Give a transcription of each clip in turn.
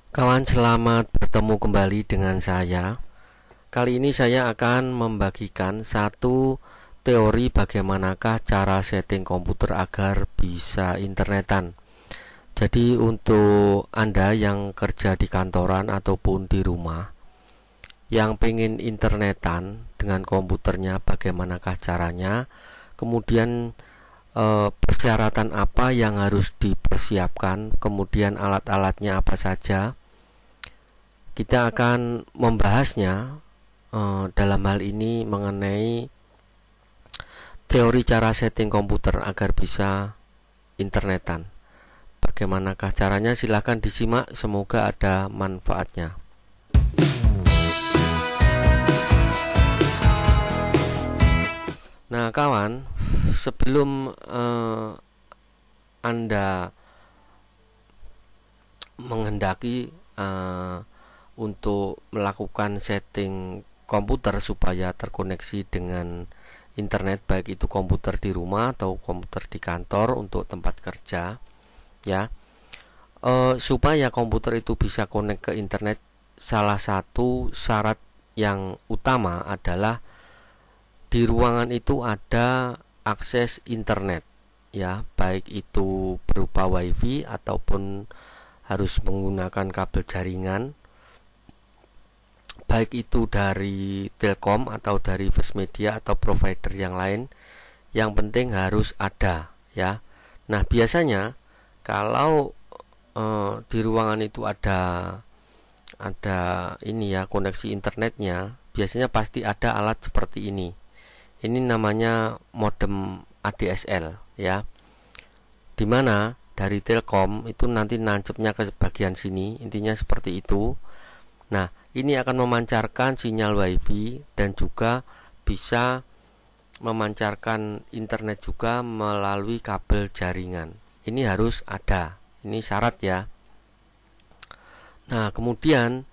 Kawan, selamat bertemu kembali dengan saya. Kali ini saya akan membagikan satu teori bagaimanakah cara setting komputer agar bisa internetan. Jadi untuk Anda yang kerja di kantoran ataupun di rumah, yang pengen internetan dengan komputernya, bagaimanakah caranya, kemudian persyaratan apa yang harus dipersiapkan, kemudian alat-alatnya apa saja. Kita akan membahasnya dalam hal ini mengenai teori cara setting komputer agar bisa internetan. Bagaimanakah caranya? Silahkan disimak, semoga ada manfaatnya. Nah kawan, sebelum Anda menghendaki untuk melakukan setting komputer supaya terkoneksi dengan internet, baik itu komputer di rumah atau komputer di kantor untuk tempat kerja, ya, supaya komputer itu bisa connect ke internet, salah satu syarat yang utama adalah di ruangan itu ada akses internet, ya, baik itu berupa wifi ataupun harus menggunakan kabel jaringan, baik itu dari Telkom atau dari First Media atau provider yang lain. Yang penting harus ada, ya. Nah biasanya kalau di ruangan itu ada ini ya, koneksi internetnya, biasanya pasti ada alat seperti ini. Ini namanya modem ADSL, ya, dimana dari Telkom itu nanti nancepnya ke bagian sini, intinya seperti itu. Nah ini akan memancarkan sinyal wifi dan juga bisa memancarkan internet juga melalui kabel jaringan. Ini harus ada, ini syarat ya. Nah kemudian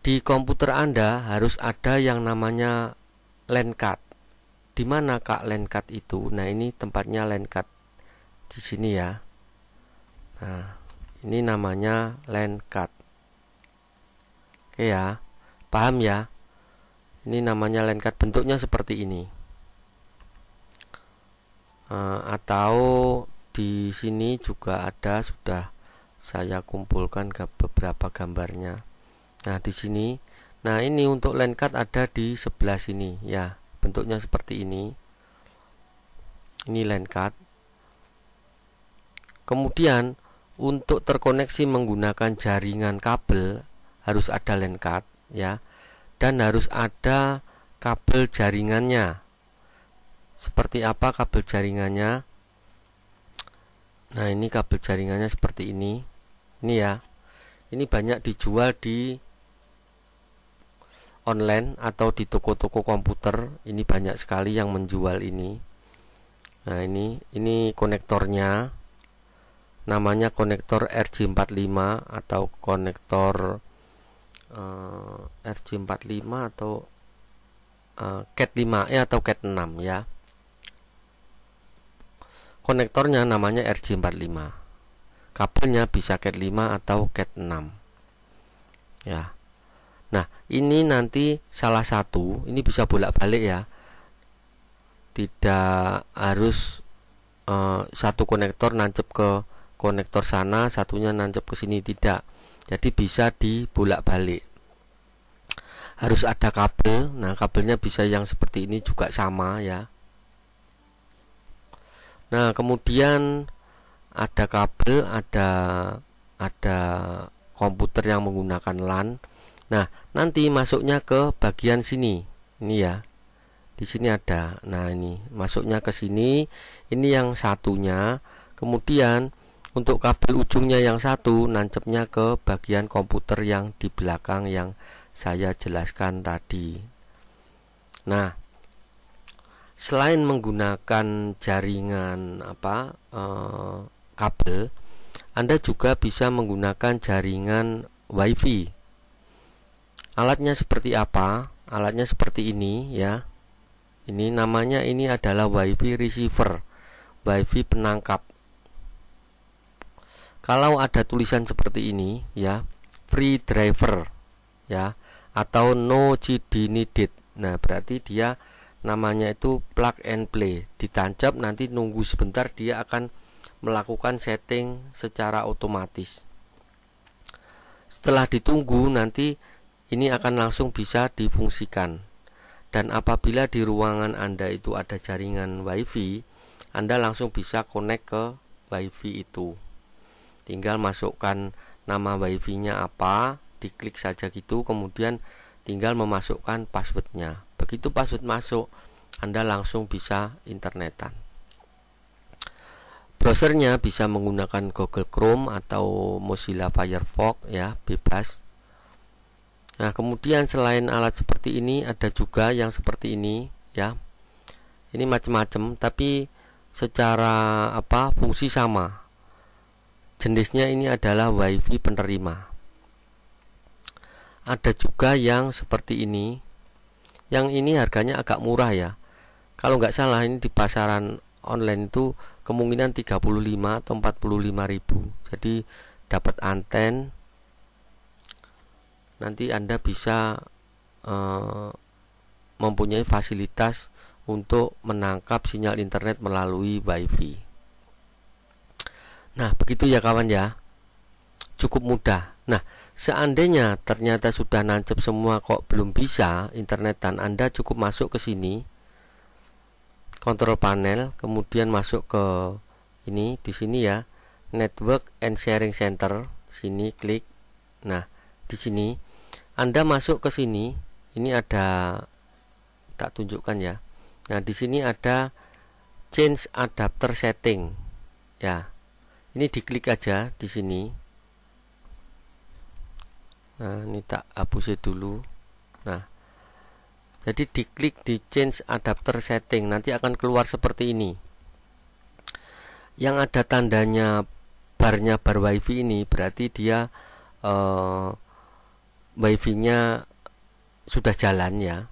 di komputer Anda harus ada yang namanya LAN card. Dimana Kak LAN card itu? Nah ini tempatnya LAN card di sini ya. Nah ini namanya LAN card. Oke ya, paham ya? Ini namanya LAN card, bentuknya seperti ini. Atau di sini juga ada, sudah saya kumpulkan ke beberapa gambarnya. Nah di sini, nah ini untuk LAN card ada di sebelah sini ya, bentuknya seperti ini. Ini LAN card. Kemudian untuk terkoneksi menggunakan jaringan kabel harus ada LAN card ya, dan harus ada kabel jaringannya. Seperti apa kabel jaringannya? Nah ini kabel jaringannya seperti ini. Ini ya, ini banyak dijual di online atau di toko-toko komputer. Ini banyak sekali yang menjual ini. Nah ini konektornya, namanya konektor RJ45 atau konektor RJ45 atau Cat5e atau Cat6 ya. Konektornya namanya RJ45, kabelnya bisa Cat5 atau Cat6 ya. Nah ini nanti salah satu, ini bisa bolak-balik ya, tidak harus satu konektor nancep ke konektor sana, satunya nancep ke sini, tidak. Jadi bisa dibolak-balik. Harus ada kabel. Nah kabelnya bisa yang seperti ini juga sama ya. Nah kemudian ada kabel, ada komputer yang menggunakan LAN. Nah nanti masuknya ke bagian sini, ini ya. Di sini ada. Nah ini masuknya ke sini. Ini yang satunya. Kemudian untuk kabel ujungnya yang satu nancepnya ke bagian komputer yang di belakang yang saya jelaskan tadi. Nah selain menggunakan jaringan kabel, Anda juga bisa menggunakan jaringan wifi. Alatnya seperti apa? Alatnya seperti ini ya. Ini namanya, ini adalah wifi receiver, wifi penangkap. Kalau ada tulisan seperti ini ya, free driver ya, atau no CD needed. Nah, berarti dia namanya itu plug and play, ditancap nanti nunggu sebentar dia akan melakukan setting secara otomatis. Setelah ditunggu nanti ini akan langsung bisa difungsikan. Dan apabila di ruangan Anda itu ada jaringan WiFi, Anda langsung bisa connect ke WiFi itu. Tinggal masukkan nama WiFi-nya apa, diklik saja gitu, kemudian tinggal memasukkan passwordnya. Begitu password masuk, Anda langsung bisa internetan. Browsernya bisa menggunakan Google Chrome atau Mozilla Firefox ya, bebas. Nah, kemudian selain alat seperti ini ada juga yang seperti ini ya. Ini macam-macam tapi secara fungsi sama. Jenisnya ini adalah WiFi penerima. Ada juga yang seperti ini. Yang ini harganya agak murah ya. Kalau nggak salah ini di pasaran online itu kemungkinan 35 atau 45 ribu. Jadi dapat anten. Nanti Anda bisa mempunyai fasilitas untuk menangkap sinyal internet melalui WiFi. Nah, begitu ya kawan ya. Cukup mudah. Nah, seandainya ternyata sudah nancep semua kok belum bisa internetan, Anda cukup masuk ke sini, kontrol panel, kemudian masuk ke ini, di sini ya, Network and Sharing Center. Sini klik. Nah, di sini Anda masuk ke sini, ini ada, tak tunjukkan ya. Nah, di sini ada change adapter setting. Ya. Ini diklik aja di sini. Nah, ini tak hapus dulu. Nah, jadi diklik di change adapter setting, nanti akan keluar seperti ini. Yang ada tandanya barnya bar WiFi ini berarti dia WiFi-nya sudah jalan ya.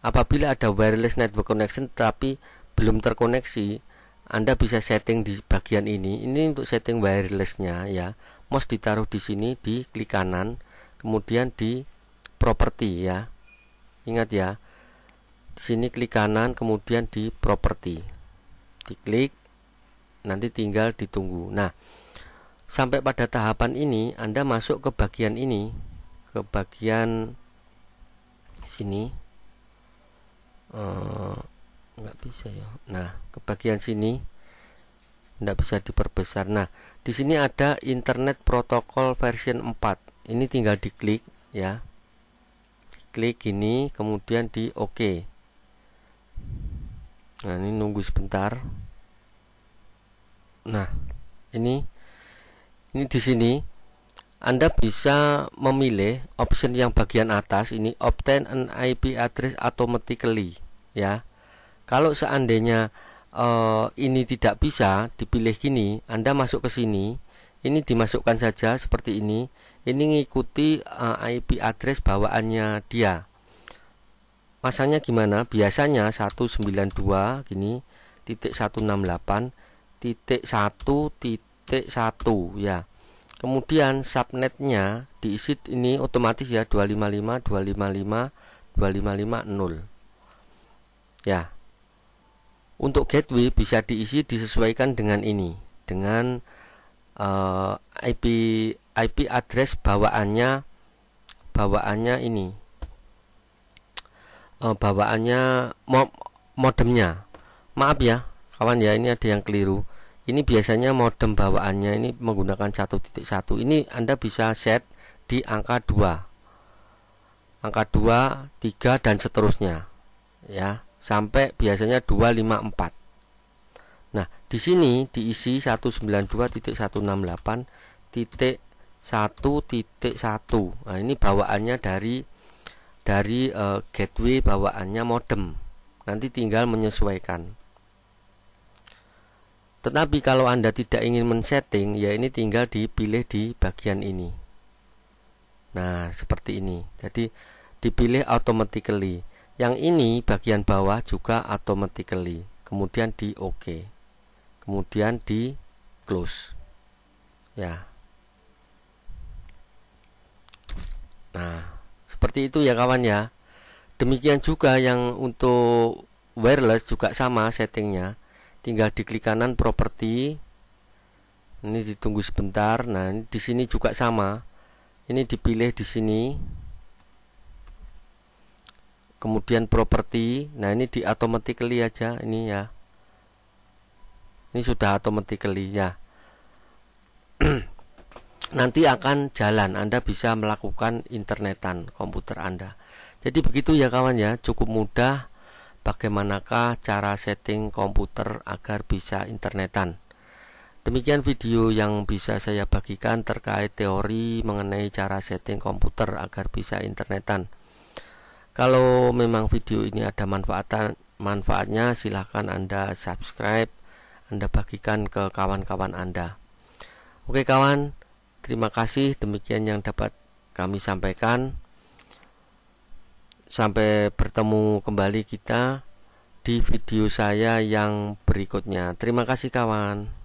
Apabila ada wireless network connection tapi belum terkoneksi, Anda bisa setting di bagian ini. Ini untuk setting wirelessnya ya. Mouse ditaruh di sini, di klik kanan, kemudian di properti ya. Ingat ya. Di sini klik kanan, kemudian di properti. Diklik, nanti tinggal ditunggu. Nah, sampai pada tahapan ini Anda masuk ke bagian ini, ke bagian sini. Nggak bisa ya. Nah, ke bagian sini nggak bisa diperbesar. Nah, di sini ada Internet Protocol version 4. Ini tinggal diklik ya. Klik gini, kemudian di OK. Nah, ini nunggu sebentar. Nah, ini di sini Anda bisa memilih option yang bagian atas ini, obtain an IP address automatically ya. Kalau seandainya ini tidak bisa dipilih gini, Anda masuk ke sini, ini dimasukkan saja seperti ini. Ini ngikuti IP address bawaannya dia. Masanya gimana? Biasanya 192 gini .168.1.1 ya. Kemudian subnetnya diisi ini otomatis ya 255.255.255.0 ya. Untuk gateway bisa diisi disesuaikan dengan ini, dengan IP address bawaannya ini, bawaannya modemnya. Maaf ya kawan ya, ini ada yang keliru. Ini biasanya modem bawaannya ini menggunakan 1.1. Ini Anda bisa set di angka 2, angka 2, 3 dan seterusnya ya, sampai biasanya 254. Nah, di sini diisi 192.168.1.1. Nah, ini bawaannya dari gateway bawaannya modem. Nanti tinggal menyesuaikan. Tetapi kalau Anda tidak ingin men-setting, ya ini tinggal dipilih di bagian ini. Nah, seperti ini. Jadi dipilih automatically. Yang ini bagian bawah juga automatically. Kemudian di OK. Kemudian di close. Ya. seperti itu ya kawan ya. Demikian juga yang untuk wireless juga sama settingnya, tinggal diklik kanan properti, ini ditunggu sebentar. Nah, di sini juga sama, ini dipilih di sini, kemudian properti. Nah, ini di automatically aja ini ya, ini sudah automatically ya. Nanti akan jalan, Anda bisa melakukan internetan komputer Anda. Jadi begitu ya kawan ya, cukup mudah bagaimanakah cara setting komputer agar bisa internetan. Demikian video yang bisa saya bagikan terkait teori mengenai cara setting komputer agar bisa internetan. Kalau memang video ini ada manfaatnya, silahkan Anda subscribe, Anda bagikan ke kawan-kawan Anda. Oke kawan, terima kasih. Demikian yang dapat kami sampaikan. Sampai bertemu kembali kita di video saya yang berikutnya. Terima kasih kawan.